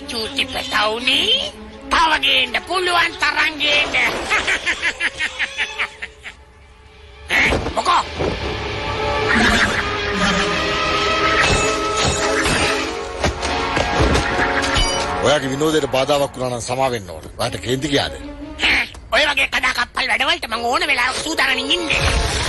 චූටි පැටවුනේ තව ගේන්න පුළුවන් තරම් ගේන්න. මොකෝ ඔයාගේ විනෝදයට බාධාවක් වුණා නම් සමා වෙන්න ඕන. ඔයාට කේන්ති ගියාද? ඔය වගේ කඩා කප්පල් වැඩවලට මම ඕන වෙලාවක සූදානම්ින් ඉන්නේ.